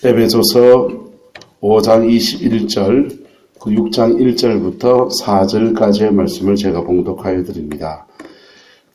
에베소서 5장 21절, 6장 1절부터 4절까지의 말씀을 제가 봉독하여 드립니다.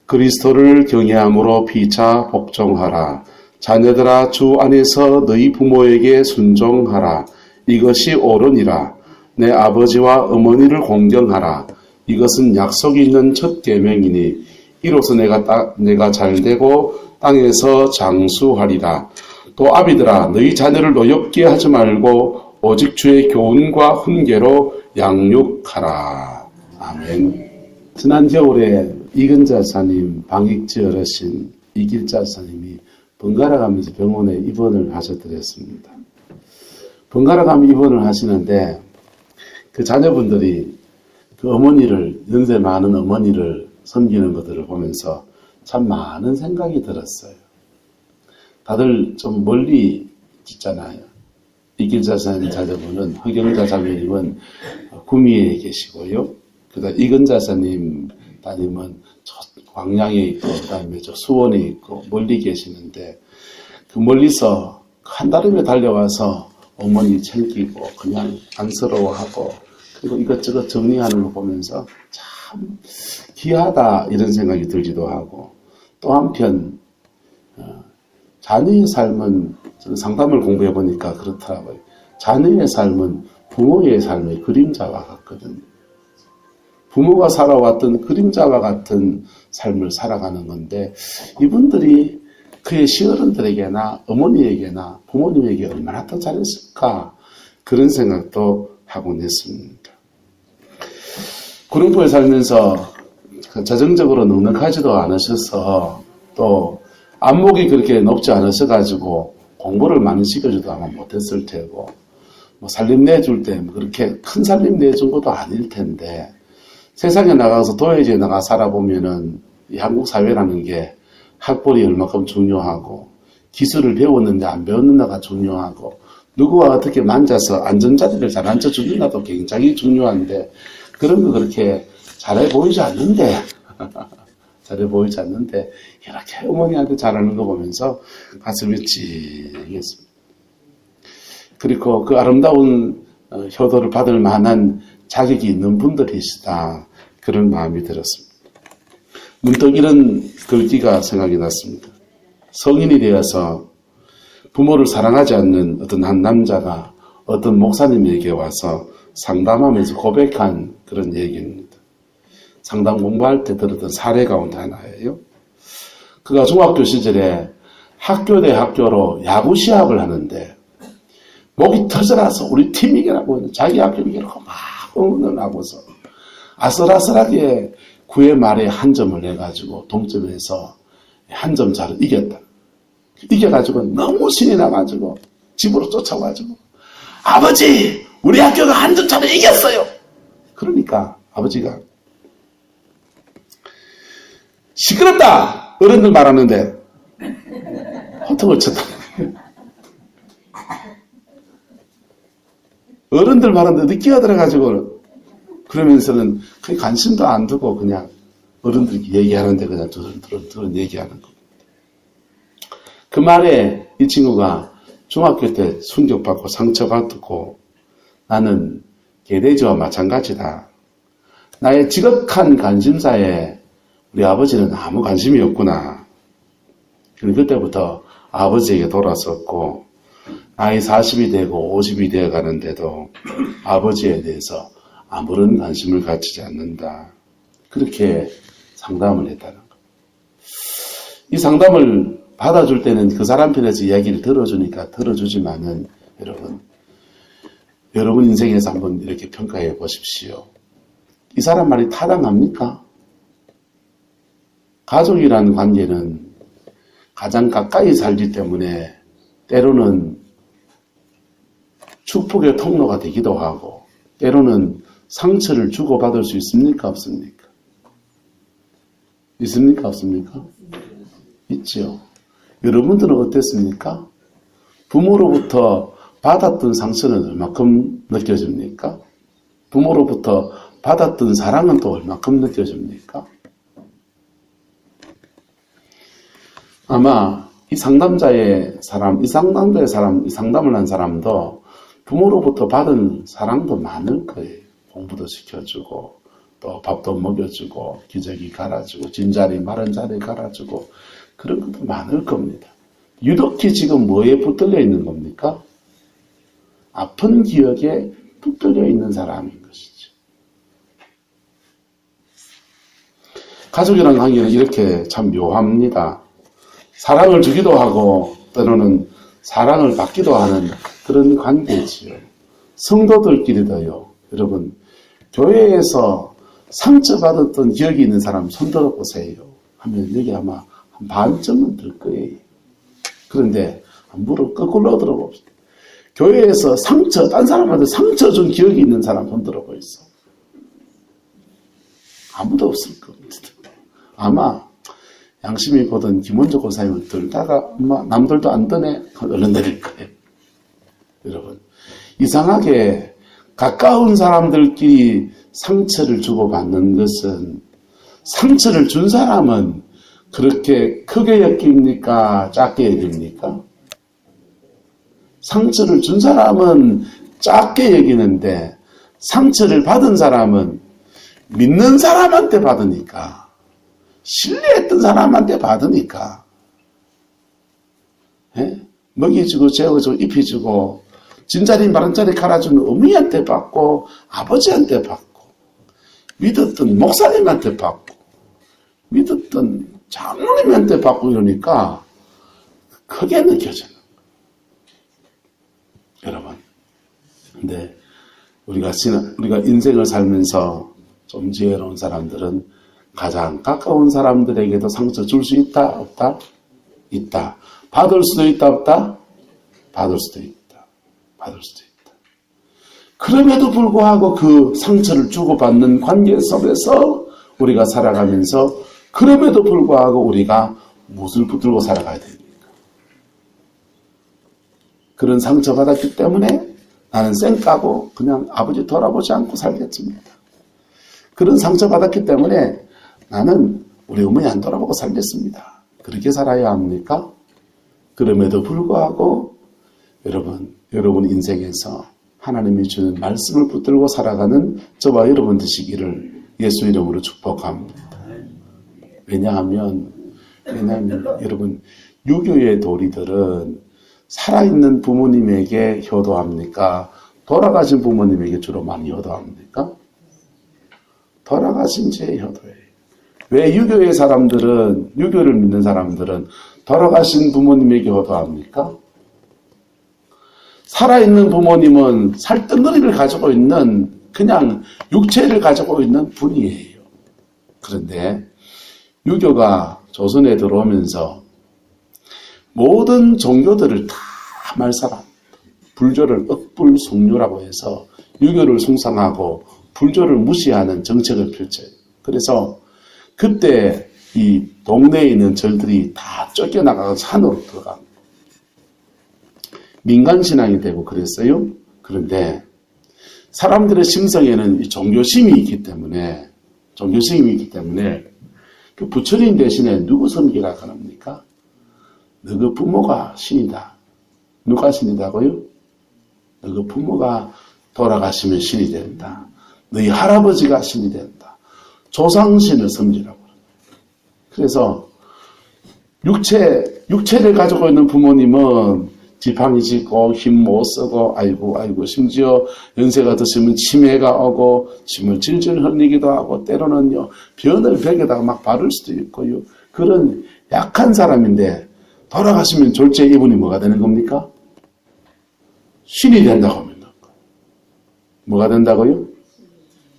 그리스도를 경외함으로 피차 복종하라. 자녀들아, 주 안에서 너희 부모에게 순종하라. 이것이 옳으니라. 내 아버지와 어머니를 공경하라. 이것은 약속이 있는 첫 계명이니 이로써 내가 잘되고 땅에서 장수하리라. 또 아비들아, 너희 자녀를 노엽게 하지 말고 오직 주의 교훈과 훈계로 양육하라. 아멘. 지난 겨울에 이근자 사님, 방익지 어르신 이길자 사님이 번갈아 가면서 병원에 입원을 하셔드렸습니다. 번갈아 가면 입원을 하시는데 그 자녀분들이 그 어머니를, 연세 많은 어머니를 섬기는 것들을 보면서 참 많은 생각이 들었어요. 다들 좀 멀리 있잖아요. 이길자 사님 자녀분은, 허경자 자매님은 구미에 계시고요. 그다음 이근자 사님 따님은 저 광양에 있고, 그 다음에 저 수원에 있고, 멀리 계시는데, 그 멀리서 한달음에 달려와서 어머니 챙기고, 그냥 안쓰러워하고, 그리고 이것저것 정리하는 거 보면서 참 귀하다, 이런 생각이 들기도 하고, 또 한편, 자녀의 삶은, 저는 상담을 공부해 보니까 그렇더라고요. 자녀의 삶은 부모의 삶의 그림자와 같거든요. 부모가 살아왔던 그림자와 같은 삶을 살아가는 건데, 이분들이 그의 시어른들에게나 어머니에게나 부모님에게 얼마나 더 잘했을까, 그런 생각도 하곤 했습니다. 구룡포에 살면서 재정적으로 넉넉하지도 않으셔서, 또 안목이 그렇게 높지 않으셔가지고 공부를 많이 시켜줘도 아마 못했을 테고, 살림 내줄 때 그렇게 큰 살림 내준 것도 아닐 텐데, 세상에 나가서 도예지에 나가 살아보면은 이 한국 사회라는 게 학벌이 얼마큼 중요하고, 기술을 배웠는데 안 배웠는가가 중요하고, 누구와 어떻게 만져서 안전자리를 잘 앉혀주는가도 굉장히 중요한데, 그런 거 그렇게 잘해 보이지 않는데, 잘해 보이지 않는데, 이렇게 어머니한테 잘하는 거 보면서 가슴이 찡했습니다. 그리고 그 아름다운 효도를 받을 만한 자격이 있는 분들이시다, 그런 마음이 들었습니다. 문득 이런 글귀가 생각이 났습니다. 성인이 되어서 부모를 사랑하지 않는 어떤 한 남자가 어떤 목사님에게 와서 상담하면서 고백한 그런 얘기입니다. 상담 공부할 때 들었던 사례 가운데 하나예요. 그가 중학교 시절에 학교 대 학교로 야구 시합을 하는데 목이 터져나서 우리 팀 이기라고, 자기 학교 이기라고 막 응원을 하고서 아슬아슬하게 9회 말에 한 점을 내가지고 동점에서 한 점 차로 이겼다. 이겨가지고 너무 신이 나가지고 집으로 쫓아와가지고, 아버지, 우리 학교가 한 점 차로 이겼어요. 그러니까 아버지가, 시끄럽다! 어른들 말하는데 호통을 쳤다. 어른들 말하는데 늦게 들어가지고, 그러면서는 거의 관심도 안 두고 그냥 어른들이 얘기하는데 그냥 두런 얘기하는 겁니다. 그 말에 이 친구가 중학교 때 충격받고 상처받고, 나는 개돼지와 마찬가지다. 나의 지극한 관심사에 우리 아버지는 아무 관심이 없구나. 그때부터 아버지에게 돌아섰고, 나이 40이 되고 50이 되어 가는데도 아버지에 대해서 아무런 관심을 가지지 않는다. 그렇게 상담을 했다는 것. 이 상담을 받아줄 때는 그 사람 편에서 이야기를 들어주니까 들어주지만은, 여러분 인생에서 한번 이렇게 평가해 보십시오. 이 사람 말이 타당합니까? 가족이라는 관계는 가장 가까이 살기 때문에 때로는 축복의 통로가 되기도 하고, 때로는 상처를 주고받을 수 있습니까? 없습니까? 있습니까? 없습니까? 있죠. 여러분들은 어땠습니까? 부모로부터 받았던 상처는 얼마큼 느껴집니까? 부모로부터 받았던 사랑은 또 얼마큼 느껴집니까? 아마 이 상담자의 사람, 이 상담을 한 사람도 부모로부터 받은 사랑도 많을 거예요. 공부도 시켜주고, 또 밥도 먹여주고, 기저귀 갈아주고, 진자리, 마른 자리 갈아주고, 그런 것도 많을 겁니다. 유독히 지금 뭐에 붙들려 있는 겁니까? 아픈 기억에 붙들려 있는 사람인 것이죠. 가족이라는 관계는 이렇게 참 묘합니다. 사랑을 주기도 하고 때로는 사랑을 받기도 하는 그런 관계지요. 성도들끼리도요. 여러분, 교회에서 상처받았던 기억이 있는 사람 손들어 보세요. 하면 여기 아마 한 반쯤은 들 거예요. 그런데 무릎 거꾸로 들어봅시다. 교회에서 딴 사람한테 상처 준 기억이 있는 사람 손들어 보이소. 아무도 없을 겁니다. 아마 양심이 보던 김원조 권사님을 들다가 남들도 안 드네 얼른 내릴 거예요. 여러분, 이상하게 가까운 사람들끼리 상처를 주고받는 것은 상처를 준 사람은 그렇게 크게 여깁니까? 작게 여깁니까? 상처를 준 사람은 작게 여기는데 상처를 받은 사람은 믿는 사람한테 받으니까, 신뢰했던 사람한테 받으니까, 먹이주고 재워주고 입혀주고 진자리 마른자리 갈아주는 어머니한테 받고 아버지한테 받고 믿었던 목사님한테 받고 믿었던 장로님한테 받고 이러니까 크게 느껴져요. 여러분, 근데 우리가 인생을 살면서 좀 지혜로운 사람들은 가장 가까운 사람들에게도 상처 줄 수 있다? 없다? 있다. 받을 수도 있다? 없다? 받을 수도 있다. 받을 수도 있다. 그럼에도 불구하고 그 상처를 주고받는 관계 속에서 우리가 살아가면서 그럼에도 불구하고 우리가 무엇을 붙들고 살아가야 됩니까? 그런 상처받았기 때문에 나는 쌩까고 그냥 아버지 돌아보지 않고 살겠습니다. 그런 상처받았기 때문에 나는 우리 어머니 안 돌아보고 살겠습니다. 그렇게 살아야 합니까? 그럼에도 불구하고 여러분 인생에서 하나님이 주는 말씀을 붙들고 살아가는 저와 여러분 되시기를 예수 이름으로 축복합니다. 왜냐하면 여러분, 유교의 도리들은 살아있는 부모님에게 효도합니까? 돌아가신 부모님에게 주로 많이 효도합니까? 돌아가신 제 효도예요. 왜 유교의 사람들은, 유교를 믿는 사람들은 돌아가신 부모님에게 효도합니까? 살아있는 부모님은 살덩어리를 가지고 있는, 그냥 육체를 가지고 있는 분이에요. 그런데 유교가 조선에 들어오면서 모든 종교들을 다 말살합니다. 불교를 억불속류라고 해서 유교를 숭상하고 불교를 무시하는 정책을 펼쳐요. 그래서 그때 이 동네에 있는 절들이 다 쫓겨나가서 산으로 들어갑니다. 민간신앙이 되고 그랬어요. 그런데 사람들의 심성에는 이 종교심이 있기 때문에 그 부처님 대신에 누구 섬기라 그럽니까? 너그 부모가 신이다. 누가 신이다고요? 너그 부모가 돌아가시면 신이 된다. 너희 할아버지가 신이 된다. 조상신을 섬기라고. 그래서 육체를 가지고 있는 부모님은 지팡이 짚고 힘 못 쓰고 아이고 심지어 연세가 드시면 치매가 오고 침을 질질 흘리기도 하고 때로는요 변을 벽에다가 막 바를 수도 있고요. 그런 약한 사람인데 돌아가시면 졸제 이분이 뭐가 되는 겁니까? 신이 된다고 합니다. 뭐가 된다고요?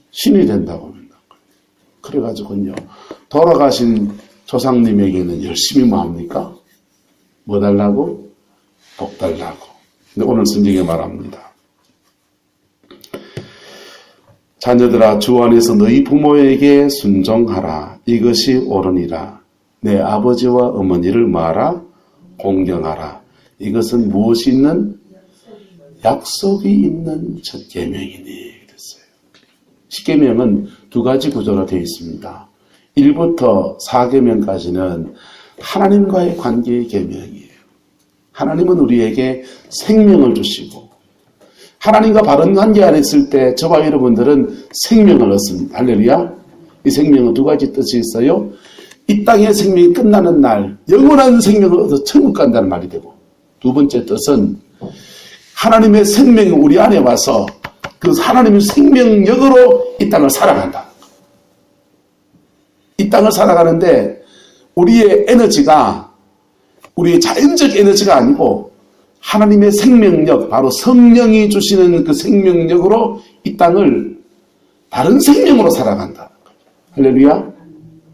신이 된다고 합니다. 그래가지고요 돌아가신 조상님에게는 열심히 뭐 합니까? 뭐 달라고? 복 달라고. 근데 오늘 성경에 말합니다. 자녀들아 주 안에서 너희 부모에게 순종하라. 이것이 옳으니라. 내 아버지와 어머니를 뭐하라? 공경하라. 이것은 무엇이 있는? 약속이 있는 첫 계명이니 그랬어요. 십계명은 두 가지 구조로 되어 있습니다. 1부터 4계명까지는 하나님과의 관계의 계명이에요. 하나님은 우리에게 생명을 주시고 하나님과 바른 관계 안에 있을 때 저와 여러분들은 생명을 얻습니다. 할렐루야. 이 생명은 두 가지 뜻이 있어요. 이 땅의 생명이 끝나는 날 영원한 생명을 얻어 천국 간다는 말이 되고, 두 번째 뜻은 하나님의 생명이 우리 안에 와서 그 하나님의 생명력으로 이 땅을 살아간다. 이 땅을 살아가는데 우리의 에너지가 우리의 자연적 에너지가 아니고 하나님의 생명력, 바로 성령이 주시는 그 생명력으로 이 땅을 다른 생명으로 살아간다. 할렐루야.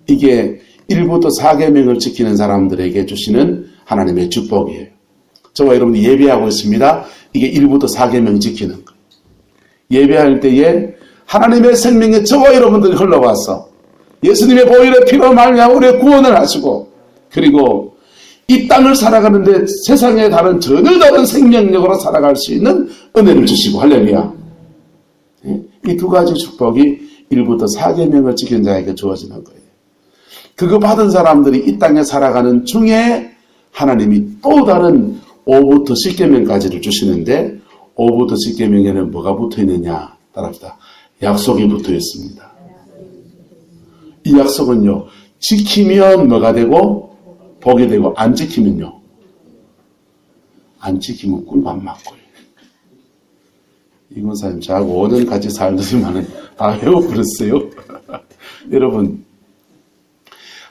이게 1부터 4계명을 지키는 사람들에게 주시는 하나님의 축복이에요. 저와 여러분이 예배하고 있습니다. 이게 1부터 4계명 지키는 거예요. 예배할 때에 하나님의 생명이 저와 여러분들이 흘러와서 예수님의 보혈의 피로 말미암아 우리의 구원을 하시고, 그리고 이 땅을 살아가는데 세상에 다른 전혀 다른 생명력으로 살아갈 수 있는 은혜를 주시고, 할렐루야. 이 두 가지 축복이 1부터 4계명을 지킨 자에게 주어지는 거예요. 그거 받은 사람들이 이 땅에 살아가는 중에 하나님이 또 다른 5부터 10계명까지를 주시는데, 5부터 10계명에는 뭐가 붙어 있느냐? 따라합시다. 약속이 붙어 있습니다. 이 약속은요, 지키면 뭐가 되고 복이 되고, 안 지키면요, 안 지키면 꿀밤 맞고요. 이건사님, 저하고 5년 같이 살더니만은 다 외워버렸어요. 여러분,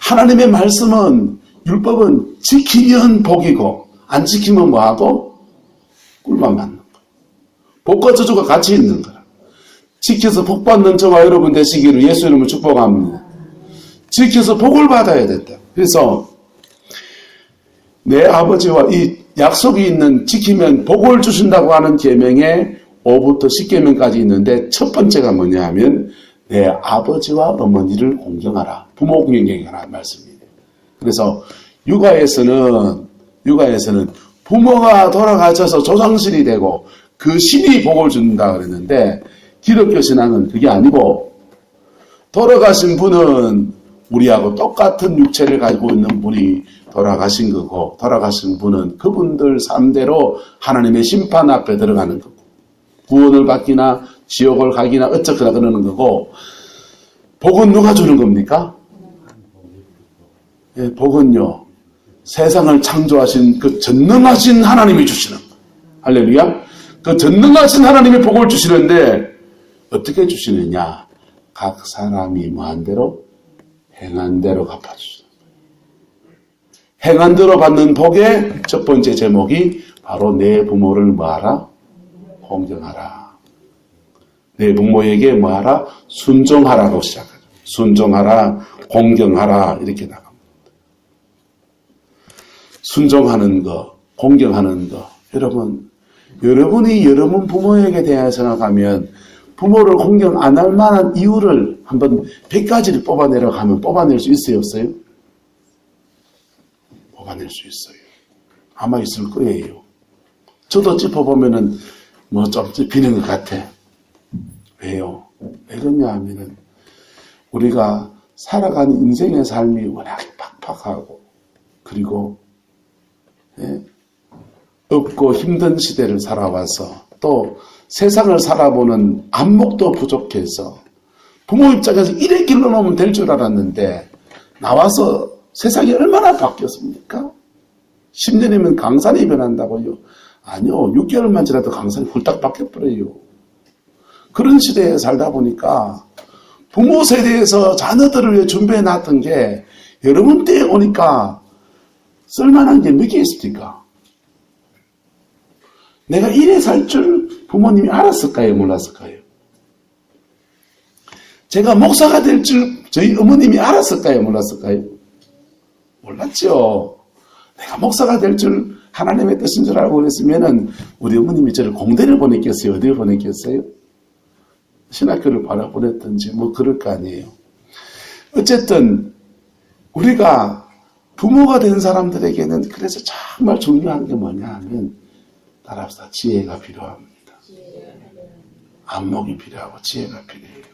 하나님의 말씀은, 율법은 지키면 복이고 안 지키면 뭐하고? 꿀밤 맞는 거. 복과 저주가 같이 있는 거라. 지켜서 복 받는 저와 여러분 되시기를 예수 이름으로 축복합니다. 지켜서 복을 받아야 된다. 그래서 내 아버지와 이 약속이 있는, 지키면 복을 주신다고 하는 계명에 5부터 10계명까지 있는데, 첫 번째가 뭐냐 하면 내 아버지와 어머니를 공경하라. 부모 공경하라 말씀이에요. 그래서 육아에서는 부모가 돌아가셔서 조상신이 되고 그 신이 복을 준다 그랬는데, 기독교 신앙은 그게 아니고, 돌아가신 분은 우리하고 똑같은 육체를 가지고 있는 분이 돌아가신 거고, 돌아가신 분은 그분들 삶대로 하나님의 심판 앞에 들어가는 거고, 구원을 받기나 지옥을 가기나 어쩌거나 그러는 거고, 복은 누가 주는 겁니까? 예, 복은요, 세상을 창조하신 그 전능하신 하나님이 주시는 거예요. 할렐루야. 그 전능하신 하나님이 복을 주시는데 어떻게 주시느냐? 각 사람이 뭐한 대로 행한 대로 갚아주시는 거예요. 행한 대로 받는 복의 첫 번째 제목이 바로 내 부모를 뭐하라? 공경하라. 내 부모에게 뭐하라? 순종하라고 시작하죠. 순종하라, 공경하라, 이렇게 나갑니다. 순종하는 것, 공경하는 것. 여러분이 여러분 부모에게 대해 생각하면 부모를 공경 안 할 만한 이유를 한번 100가지를 뽑아내려 가면 뽑아낼 수 있어요, 없어요? 뽑아낼 수 있어요. 아마 있을 거예요. 저도 짚어보면은 뭐 좀 짚히는 것 같아. 왜요? 왜 그러냐 하면은 우리가 살아가는 인생의 삶이 워낙 팍팍하고, 그리고 없고 힘든 시대를 살아와서, 또 세상을 살아보는 안목도 부족해서 부모 입장에서 이래 길러놓으면 될 줄 알았는데 나와서 세상이 얼마나 바뀌었습니까? 10년이면 강산이 변한다고요? 아니요. 6개월만 지나도 강산이 훌딱 바뀌어버려요. 그런 시대에 살다 보니까 부모 세대에서 자녀들을 위해 준비해놨던 게 여러분 때에 오니까 쓸만한 게 몇 개 있습니까? 내가 이래 살 줄 부모님이 알았을까요? 몰랐을까요? 제가 목사가 될 줄 저희 어머님이 알았을까요? 몰랐을까요? 몰랐죠. 내가 목사가 될 줄 하나님의 뜻인 줄 알고 그랬으면은 우리 어머님이 저를 공대를 보냈겠어요? 어디를 보냈겠어요? 신학교를 보냈든지 뭐 그럴 거 아니에요. 어쨌든 우리가 부모가 된 사람들에게는 그래서 정말 중요한 게 뭐냐 하면, 따라합시다. 지혜가 필요합니다. 안목이 필요하고 지혜가 필요해요.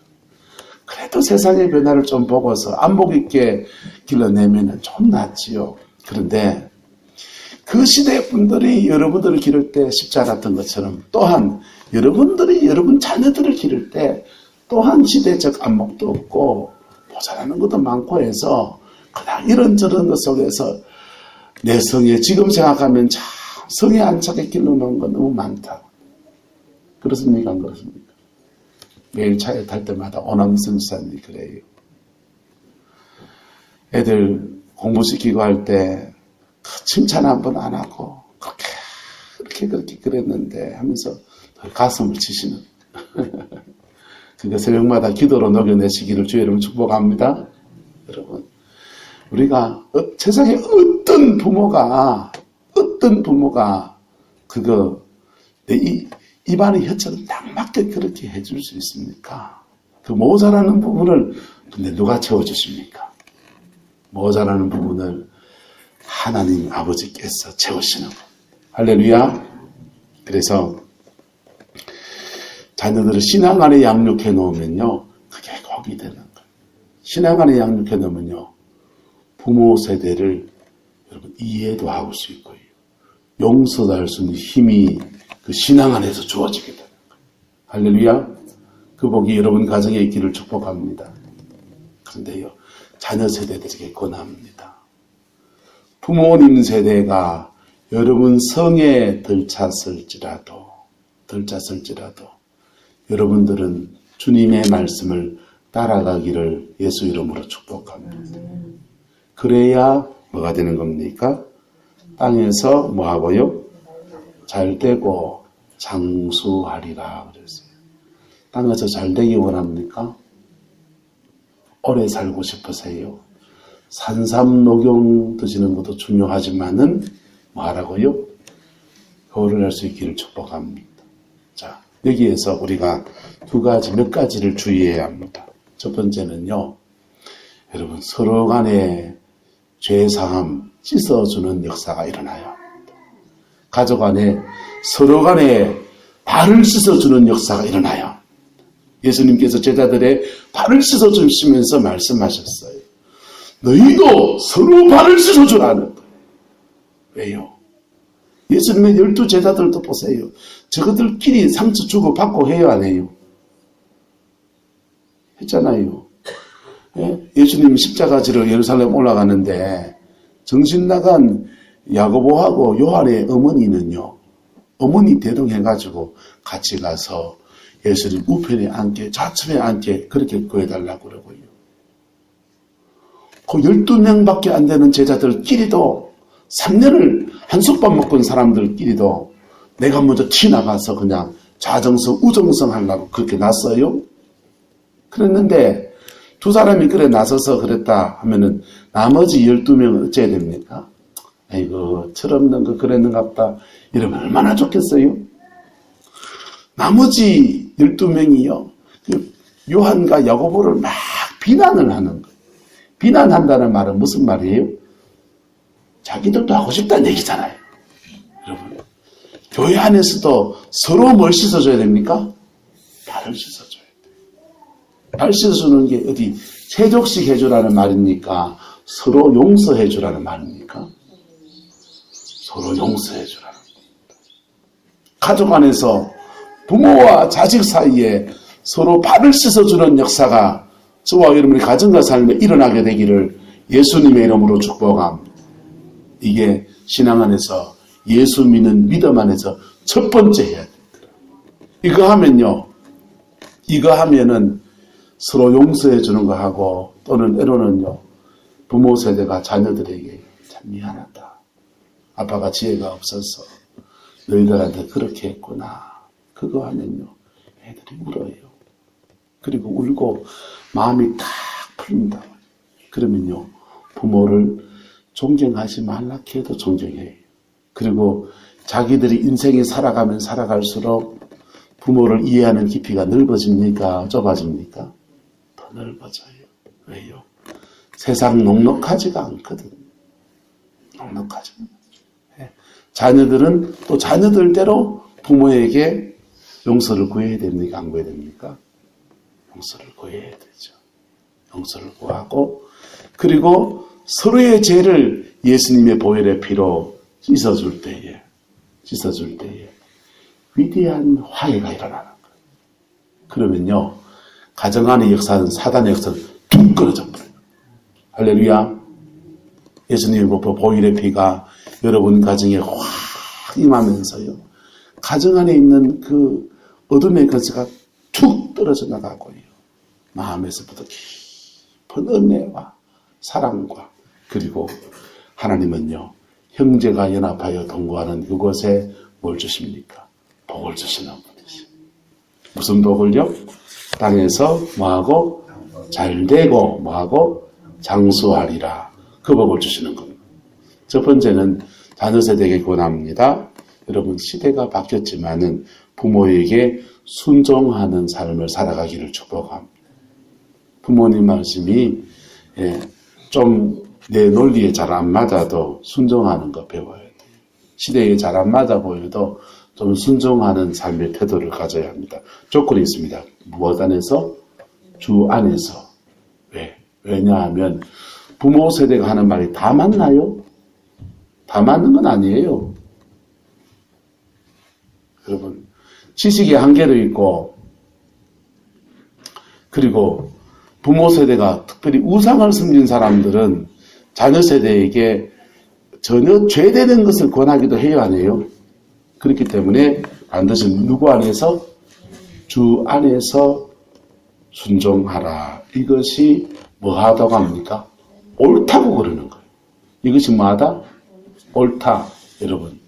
그래도 세상의 변화를 좀 보고서 안목 있게 길러내면 좀 낫지요. 그런데 그 시대 분들이 여러분들을 기를 때 쉽지 않았던 것처럼 또한 여러분들이 여러분 자녀들을 기를 때 또한 시대적 안목도 없고 모자라는 것도 많고 해서 그냥 이런저런 것 속에서 내 성에 지금 생각하면 참 성에 안착에 길러놓은 건 너무 많다. 그렇습니까? 안 그렇습니까? 매일 차에 탈 때마다 오남선 지사님이 그래요. 애들 공부시키고 할 때 칭찬 한 번 안 하고 그렇게 그랬는데 하면서 가슴을 치시는 그게 새벽마다 기도로 녹여내시기를 주의 이름으로 축복합니다. 여러분, 우리가 세상에 어떤 부모가 그거 내 입안의 혀처럼 딱 맞게 그렇게 해줄 수 있습니까? 그 모자라는 부분을 근데 누가 채워주십니까? 모자라는 부분을 하나님 아버지께서 채우시는 것. 할렐루야. 그래서 자녀들을 신앙 안에 양육해 놓으면요, 그게 복이 되는 거예요. 신앙 안에 양육해 놓으면요, 부모 세대를 여러분 이해도 하고 수 있고요, 용서도 할 수 있는 힘이 그 신앙 안에서 주어지게 되는 거예요. 할렐루야. 그 복이 여러분 가정에 있기를 축복합니다. 그런데요, 자녀 세대들에게 권합니다. 부모님 세대가 여러분 성에 들쳤을지라도 여러분들은 주님의 말씀을 따라가기를 예수 이름으로 축복합니다. 그래야 뭐가 되는 겁니까? 땅에서 뭐하고요? 잘되고 장수하리라 그랬어요. 땅에서 잘되기 원합니까? 오래 살고 싶으세요? 산삼녹용 드시는 것도 중요하지만은 뭐하라고요? 효를 할 수 있기를 축복합니다. 자, 여기에서 우리가 몇 가지를 주의해야 합니다. 첫 번째는요, 여러분 서로 간에 죄사함 씻어주는 역사가 일어나요. 가족 안에 서로 간에 발을 씻어주는 역사가 일어나요. 예수님께서 제자들의 발을 씻어주시면서 말씀하셨어요. 너희도 서로 발을 씻어주라는 거예요. 왜요? 예수님의 12 제자들도 보세요. 저것들끼리 상처 주고 받고 해요, 안 해요? 했잖아요. 예수님이 십자가 지러 예루살렘 올라가는데 정신 나간 야고보하고 요한의 어머니는요, 어머니 대동해가지고 같이 가서 예수님 우편에 앉게, 좌측에 앉게 그렇게 구해달라고 그러고요. 그 12명밖에 안 되는 제자들끼리도 3년을 한솥밥 먹고 있는 사람들끼리도 내가 먼저 튀나가서 그냥 좌정성, 우정성 하려고 그렇게 났어요. 그랬는데 두 사람이 그래 나서서 그랬다 하면은 나머지 12명은 어째야 됩니까? 아이고, 철없는 거 그랬는갑다. 이러면 얼마나 좋겠어요? 나머지 12명이요. 요한과 야고보를 막 비난을 하는 거예요. 비난한다는 말은 무슨 말이에요? 자기들도 하고 싶다는 얘기잖아요. 여러분, 교회 안에서도 서로 뭘 씻어줘야 됩니까? 발을 씻어줘야 돼요. 발 씻어주는 게 어디 세족식 해주라는 말입니까? 서로 용서해주라는 말입니까? 서로 용서해주라는 말입니다. 가족 안에서 부모와 자식 사이에 서로 발을 씻어주는 역사가 저와 여러분의 가정과 삶에 일어나게 되기를 예수님의 이름으로 축복합니다. 이게 신앙 안에서 예수 믿는 믿음 안에서 첫 번째 해야 되더라고요. 이거 하면은 서로 용서해 주는 거 하고, 또는 때로는요, 부모 세대가 자녀들에게 참 미안하다. 아빠가 지혜가 없어서 너희들한테 그렇게 했구나. 그거 하면요, 애들이 울어요. 그리고 울고 마음이 탁 풀린다. 그러면요, 부모를 존경하지 말라 해도 존경해요. 그리고 자기들이 인생이 살아가면 살아갈수록 부모를 이해하는 깊이가 넓어집니까? 좁아집니까? 더 넓어져요. 왜요? 세상 넉넉하지가 않거든. 넉넉하지 않아요. 자녀들은 또 자녀들대로 부모에게 용서를 구해야 됩니까? 안 구해야 됩니까? 용서를 구해야 되죠. 용서를 구하고, 그리고 서로의 죄를 예수님의 보혈의 피로 씻어줄 때에 위대한 화해가 일어나는 거예요. 그러면요, 가정 안의 역사는, 사단의 역사는 툭 끊어져 버려요. 할렐루야. 예수님의 보혈의 피가 여러분 가정에 확 임하면서요, 가정 안에 있는 그 어둠의 근세가 툭 떨어져 나가고요, 마음에서부터 깊은 은혜와 사랑과, 그리고 하나님은요, 형제가 연합하여 동거하는 그곳에 뭘 주십니까? 복을 주시는 분이시죠. 무슨 복을요? 땅에서 뭐하고? 잘되고 뭐하고? 장수하리라. 그 복을 주시는 겁니다. 첫 번째는 자녀 세대에게 권합니다. 여러분, 시대가 바뀌었지만은 부모에게 순종하는 삶을 살아가기를 축복합니다. 부모님 말씀이 좀 내 논리에 잘 안 맞아도 순종하는 거 배워야 돼요. 시대에 잘 안 맞아 보여도 좀 순종하는 삶의 태도를 가져야 합니다. 조건이 있습니다. 무엇 안에서? 주 안에서. 왜? 왜냐하면 부모 세대가 하는 말이 다 맞나요? 다 맞는 건 아니에요. 여러분, 지식의 한계도 있고, 그리고 부모 세대가 특별히 우상을 섬긴 사람들은 자녀 세대에게 전혀 죄되는 것을 권하기도 해요, 아니에요? 그렇기 때문에 반드시 누구 안에서? 주 안에서 순종하라. 이것이 뭐하다고 합니까? 옳다고 그러는 거예요. 이것이 뭐하다? 옳다. 여러분,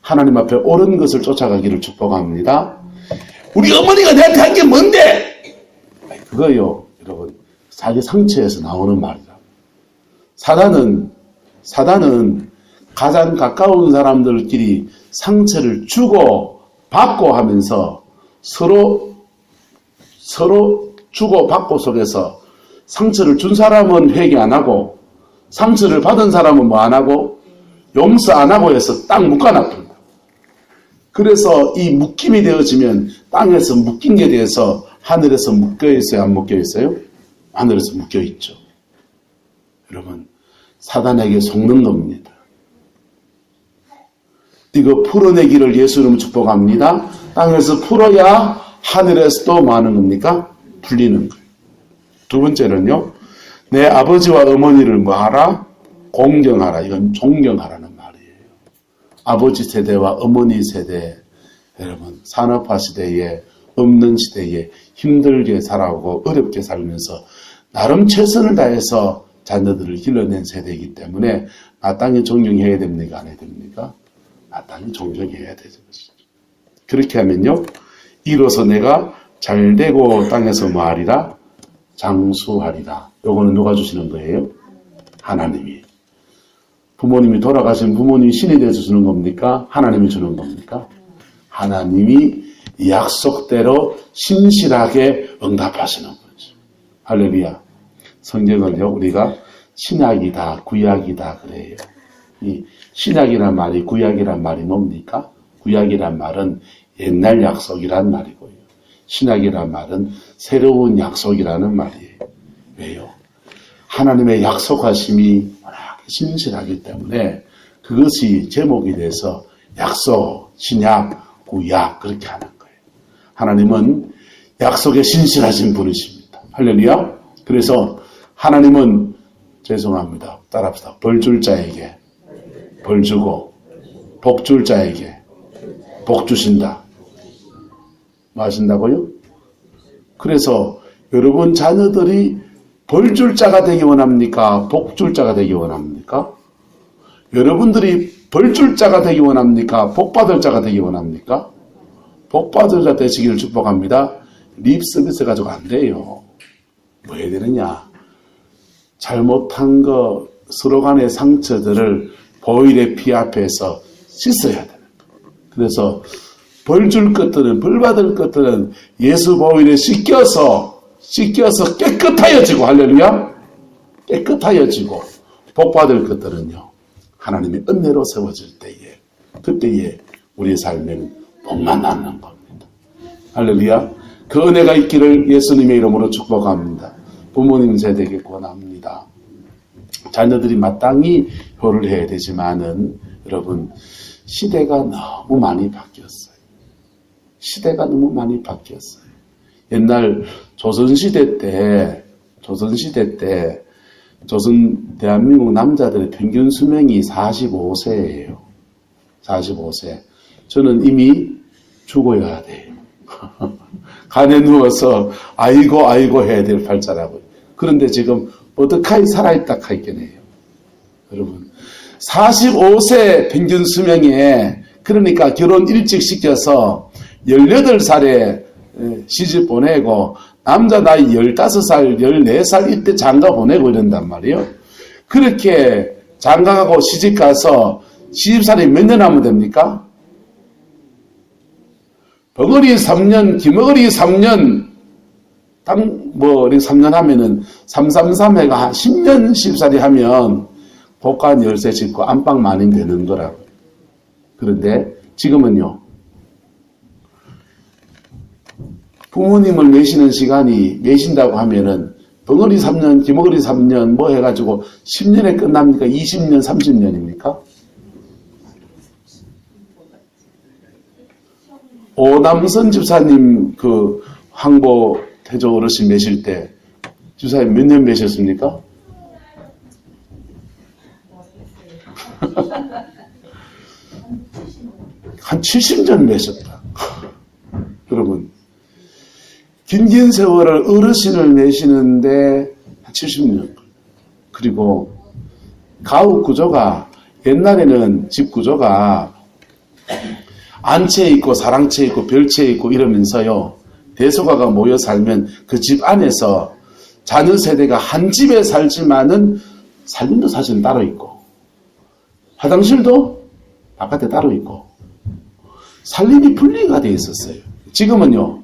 하나님 앞에 옳은 것을 쫓아가기를 축복합니다. 우리 어머니가 내한테 한 게 뭔데? 그거요, 여러분, 자기 상처에서 나오는 말이다. 사단은 가장 가까운 사람들끼리 상처를 주고 받고 하면서 서로 주고 받고 속에서 상처를 준 사람은 회개 안 하고 상처를 받은 사람은 뭐 안 하고 용서 안 하고 해서 딱 묶어놨습니다. 그래서 이 묶임이 되어지면 땅에서 묶인 게 돼서 하늘에서 묶여있어요? 안 묶여있어요? 하늘에서 묶여있죠. 여러분, 사단에게 속는 겁니다. 이거 풀어내기를 예수 이름으로 축복합니다. 땅에서 풀어야 하늘에서도 뭐 하는 겁니까? 풀리는 거예요. 두 번째는요, 내 아버지와 어머니를 뭐 하라? 공경하라. 이건 존경하라는 말이에요. 아버지 세대와 어머니 세대, 여러분, 산업화 시대에, 없는 시대에 힘들게 살아오고 어렵게 살면서 나름 최선을 다해서 자녀들을 길러낸 세대이기 때문에 마땅히 존경해야 됩니까? 안 해야 됩니까? 마땅히 존경해야 되죠. 그렇게 하면요, 이로써 내가 잘되고 땅에서 뭐하리라? 장수하리라. 요거는 누가 주시는 거예요? 하나님이. 부모님이 돌아가신 부모님이 신이 되어서 주는 겁니까? 하나님이 주는 겁니까? 하나님이 약속대로 신실하게 응답하시는 거죠. 할렐루야. 성경을요, 우리가 신약이다, 구약이다 그래요. 이 신약이란 말이 구약이란 말이 뭡니까? 구약이란 말은 옛날 약속이란 말이고요. 신약이란 말은 새로운 약속이라는 말이에요. 왜요? 하나님의 약속하심이 워낙 신실하기 때문에 그것이 제목이 돼서 약속, 신약, 구약 그렇게 하는 거예요. 하나님은 약속에 신실하신 분이십니다. 할렐루야. 그래서 하나님은 죄송합니다. 따라합시다. 벌 줄 자에게 벌 주고 복 줄 자에게 복 주신다. 뭐 하신다고요? 그래서 여러분 자녀들이 벌 줄 자가 되기 원합니까? 복 줄 자가 되기 원합니까? 여러분들이 벌 줄 자가 되기 원합니까? 복 받을 자가 되기 원합니까? 복 받을 자 되시기를 축복합니다. 립 서비스 가지고 안 돼요. 뭐 해야 되느냐? 잘못한 거 서로 간의 상처들을 보혈의 피 앞에서 씻어야 되는 거예요. 그래서 벌 줄 것들은, 벌 받을 것들은 예수 보혈에 씻겨서 깨끗하여지고, 할렐루야? 깨끗하여지고, 복 받을 것들은요, 하나님의 은혜로 세워질 때에, 그때에 우리의 삶에는 복만 남는 겁니다. 할렐루야? 그 은혜가 있기를 예수님의 이름으로 축복합니다. 부모님 세대에게 권합니다. 자녀들이 마땅히 효를 해야 되지만은, 여러분, 시대가 너무 많이 바뀌었어요. 시대가 너무 많이 바뀌었어요. 옛날 조선시대 때 조선 대한민국 남자들의 평균 수명이 45세예요. 45세. 저는 이미 죽어야 돼요. 간에 누워서 아이고 해야 될 팔자라고요. 그런데 지금 어떡하이 살아있다 하겠네요. 여러분, 45세 평균 수명에, 그러니까 결혼 일찍 시켜서 18살에 시집 보내고 남자 나이 15살, 14살 이때 장가 보내고 이런단 말이에요. 그렇게 장가 가고 시집 가서 시집살이 몇 년 하면 됩니까? 벙어리 3년, 기머거리 3년, 이렇게 3년 하면은 333회가 한 10년 시집살이 하면 복간 열쇠 짓고 안방 마님 되는 거라고. 그런데 지금은요, 부모님을 매시는 시간이, 매신다고 하면은 벙어리 3년, 기머거리 3년 뭐 해가지고 10년에 끝납니까? 20년, 30년입니까? 오남선 집사님 그 황보 태조 어르신 매실 때 집사님 몇 년 매셨습니까? 한 70년 매셨다. 여러분, 긴 세월을 어르신을 내시는데 70년. 그리고 가옥 구조가, 옛날에는 집 구조가 안채 있고 사랑채 있고 별채 있고 이러면서요, 대소가가 모여 살면 그 집 안에서 자녀 세대가 한 집에 살지만은 살림도 사실은 따로 있고 화장실도 바깥에 따로 있고 살림이 분리가 돼 있었어요. 지금은요,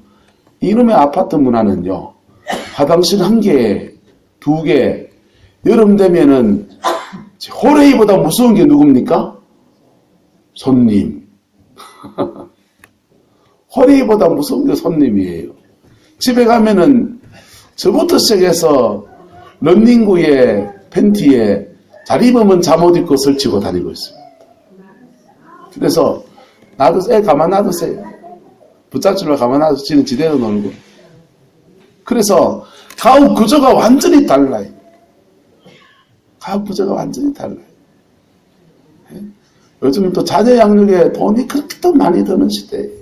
이놈의 아파트 문화는요, 화장실 1개, 2개, 여름 되면은 호레이보다 무서운 게 누굽니까? 손님. 호레이보다 무서운 게 손님이에요. 집에 가면은 저부터 시작해서 런닝구에 팬티에 잘 입으면 잠옷 입고 설치고 다니고 있습니다. 그래서 애 가만 놔두세요. 붙잡지로 가만 놔두세요. 지는 지대로 놀고. 그래서 가옥 구조가 완전히 달라요. 가옥 구조가 완전히 달라요. 요즘은 또 자녀 양육에 돈이 그렇게 또 많이 드는 시대예요.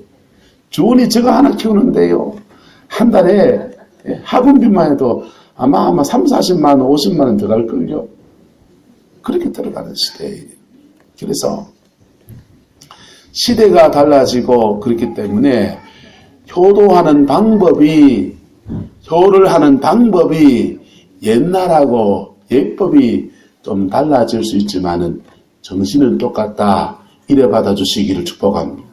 주원이 저거 하나 키우는데요, 한 달에 학원비만 해도 아마 3, 40만 원, 50만 원 들어갈걸요. 그렇게 들어가는 시대예요. 그래서 시대가 달라지고 그렇기 때문에 효를 하는 방법이 옛날하고 예법이 좀 달라질 수 있지만은 정신은 똑같다. 이래 받아주시기를 축복합니다.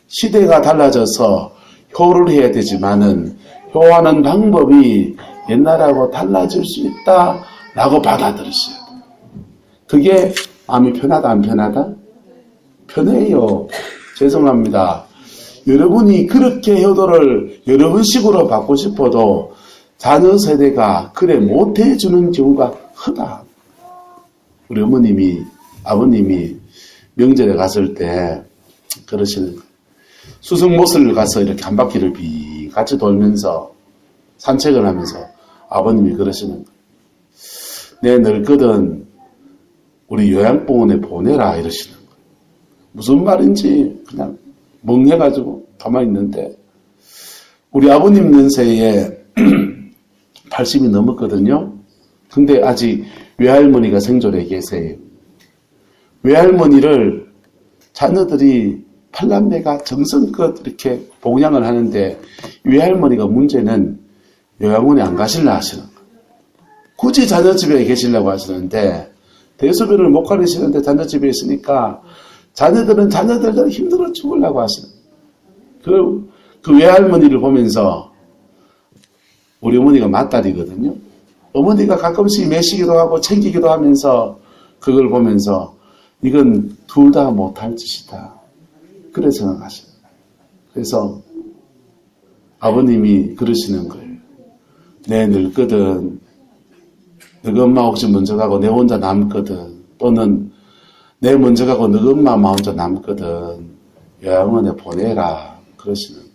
시대가 달라져서 효를 해야 되지만은 효하는 방법이 옛날하고 달라질 수 있다라고 받아들이셔야 돼요. 그게 마음이 편하다 안 편하다? 편해요. 죄송합니다. 여러분이 그렇게 효도를 여러분식으로 받고 싶어도 자녀 세대가 그래 못해주는 경우가 크다. 우리 아버님이 명절에 갔을 때 그러시는 거예요. 수승못을 가서 이렇게 한 바퀴를 같이 돌면서 산책을 하면서 아버님이 그러시는 거예요. 내 늙거든 우리 요양병원에 보내라 이러시는 거예요. 무슨 말인지 그냥 멍해가지고 가만히 있는데 우리 아버님 연세에 80이 넘었거든요. 근데 아직 외할머니가 생존해 계세요. 외할머니를 자녀들이 8남매가 정성껏 이렇게 봉양을 하는데 외할머니가 문제는 요양원에 안 가실라 하시는 거예요. 굳이 자녀집에 계시려고 하시는데 대소변을 못 가리시는데 자녀집에 있으니까 자녀들은 자녀들대로 힘들어 죽으려고 하시는 거예요. 그 외할머니를 보면서 우리 어머니가 맏딸이거든요. 어머니가 가끔씩 매시기도 하고 챙기기도 하면서 그걸 보면서 이건 둘 다 못할 짓이다. 그래 생각하시는 거예요. 그래서 아버님이 그러시는 거예요. 내 늙거든. 너희 엄마 혹시 먼저 가고 내 혼자 남거든. 또는 내 먼저 가고 너 엄마 혼자 남거든. 요양원에 보내라. 그러시는 거예요.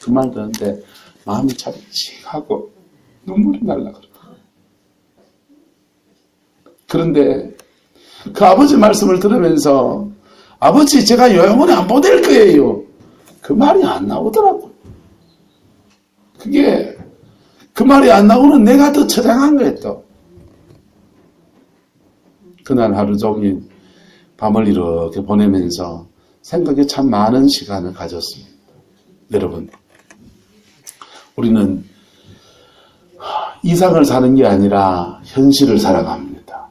그 말 듣는데 마음이 참 찡하고 눈물이 날라 그래요. 그런데 그 아버지 말씀을 들으면서 아버지 제가 요양원에 안 보낼 거예요. 그 말이 안 나오더라고요. 그 말이 안 나오는 내가 더 처량한 거예요 또. 그날 하루 종일 밤을 이렇게 보내면서 생각에 참 많은 시간을 가졌습니다. 여러분, 우리는 이상을 사는 게 아니라 현실을 살아갑니다.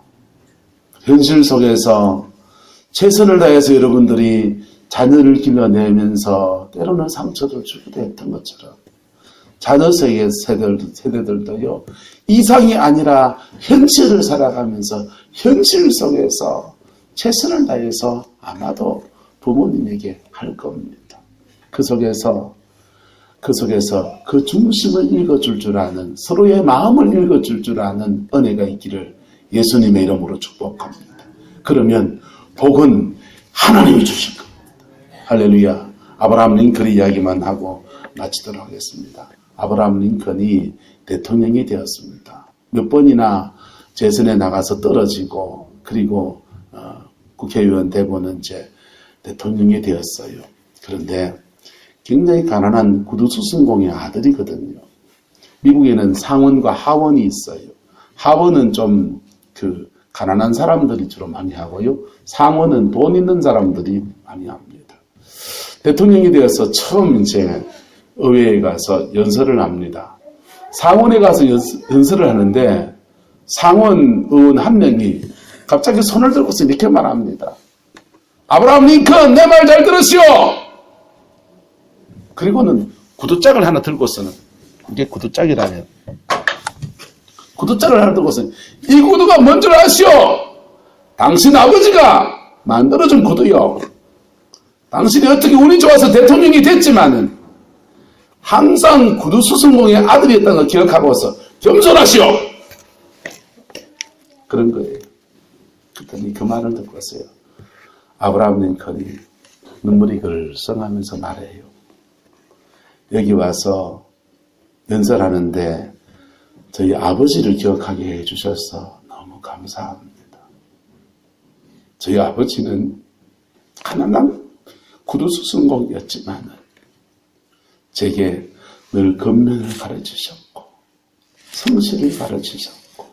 현실 속에서 최선을 다해서 여러분들이 자녀를 길러내면서 때로는 상처를 주기도 했던 것처럼 자녀 세대들도요, 이상이 아니라 현실을 살아가면서 현실 속에서 최선을 다해서 아마도 부모님에게 할 겁니다. 그 속에서 그 중심을 읽어줄 줄 아는, 서로의 마음을 읽어줄 줄 아는 은혜가 있기를 예수님의 이름으로 축복합니다. 그러면 복은 하나님이 주실 겁니다. 할렐루야. 아브라함 링컨 이야기만 하고 마치도록 하겠습니다. 아브라함 링컨이 대통령이 되었습니다. 몇 번이나 재선에 나가서 떨어지고 그리고 국회의원 되고는 이제 대통령이 되었어요. 그런데 굉장히 가난한 구두수순공의 아들이거든요. 미국에는 상원과 하원이 있어요. 하원은 좀 가난한 사람들이 주로 많이 하고요. 상원은 돈 있는 사람들이 많이 합니다. 대통령이 되어서 처음 이제 의회에 가서 연설을 합니다. 상원에 가서 연설을 하는데 상원 의원 한 명이 갑자기 손을 들고서 이렇게 말합니다. 아브라함 링컨 내 말 잘 들으시오. 그리고는 구두짝을 하나 들고서는, 이게 구두짝이라면, 구두짝을 하나 들고서는 이 구두가 뭔 줄 아시오? 당신 아버지가 만들어준 구두요. 당신이 어떻게 운이 좋아서 대통령이 됐지만은 항상 구두수순공의 아들이었다는 걸 기억하고서 겸손하시오. 그런 거예요. 그랬더니 그 말을 듣고서요, 아브라함 링컨이 눈물이 글썽하면서 말해요. 여기 와서 연설하는데 저희 아버지를 기억하게 해주셔서 너무 감사합니다. 저희 아버지는 가난한 구두수순공이었지만 제게 늘 근면을 가르치셨고 성실을 가르치셨고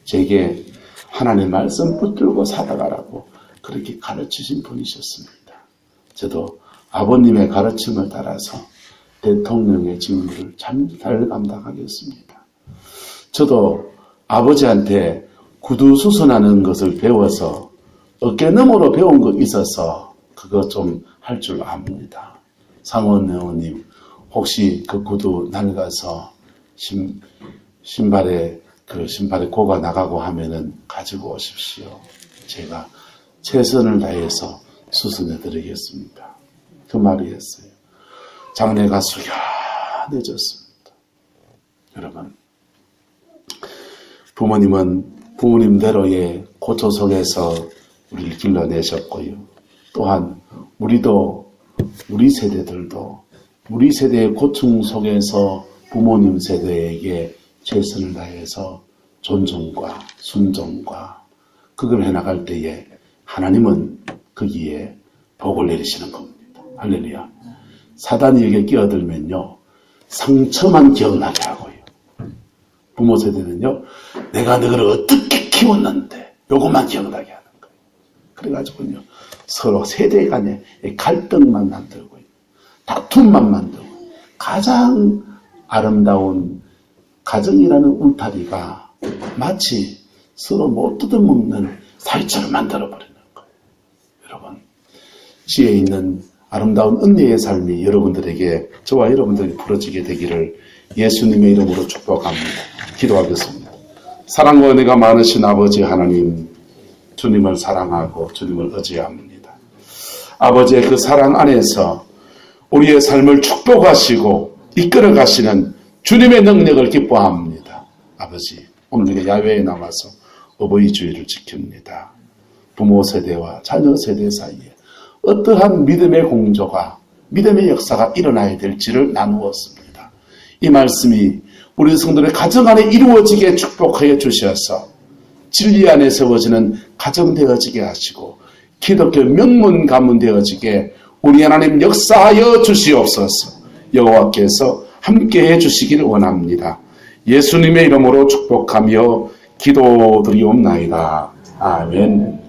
제게 하나님의 말씀 붙들고 살아가라고 그렇게 가르치신 분이셨습니다. 저도 아버님의 가르침을 따라서 대통령의 직무를 참 잘 감당하겠습니다. 저도 아버지한테 구두수선하는 것을 배워서 어깨너머로 배운 거 있어서 그거 좀 할 줄 압니다. 상원 의원님, 혹시 그 구두 낡아서 신발에 고가 나가고 하면은 가지고 오십시오. 제가 최선을 다해서 수선해 드리겠습니다. 그 말이었어요. 장래가 숙연해졌습니다. 여러분, 부모님은 부모님대로의 고초 속에서 우리를 길러내셨고요. 또한 우리도, 우리 세대들도 우리 세대의 고충 속에서 부모님 세대에게 최선을 다해서 존중과 순종과 그걸 해나갈 때에 하나님은 거기에 복을 내리시는 겁니다. 할렐루야. 사단이 여기에 끼어들면요, 상처만 기억나게 하고요. 부모 세대는요, 내가 너를 어떻게 키웠는데 요것만 기억나게 하는 거예요. 그래가지고요, 서로 세대 간의 갈등만 만들고요, 다툼만 만들고, 가장 아름다운 가정이라는 울타리가 마치 서로 못 뜯어먹는 살처럼 만들어버리는 거예요. 여러분, 지혜 있는 아름다운 은혜의 삶이 여러분들에게, 저와 여러분들에게 부러지게 되기를 예수님의 이름으로 축복합니다. 기도하겠습니다. 사랑과 은혜가 많으신 아버지 하나님, 주님을 사랑하고 주님을 의지합니다. 아버지의 그 사랑 안에서 우리의 삶을 축복하시고 이끌어 가시는 주님의 능력을 기뻐합니다. 아버지, 오늘 우리가 야외에 나와서 어버이 주일을 지킵니다. 부모 세대와 자녀 세대 사이에 어떠한 믿음의 공조가, 믿음의 역사가 일어나야 될지를 나누었습니다. 이 말씀이 우리 성도의 가정 안에 이루어지게 축복하여 주셔서 진리 안에 세워지는 가정 되어지게 하시고 기독교 명문 가문 되어지게 우리 하나님 역사하여 주시옵소서. 여호와께서 함께해 주시기를 원합니다. 예수님의 이름으로 축복하며 기도드리옵나이다. 아멘.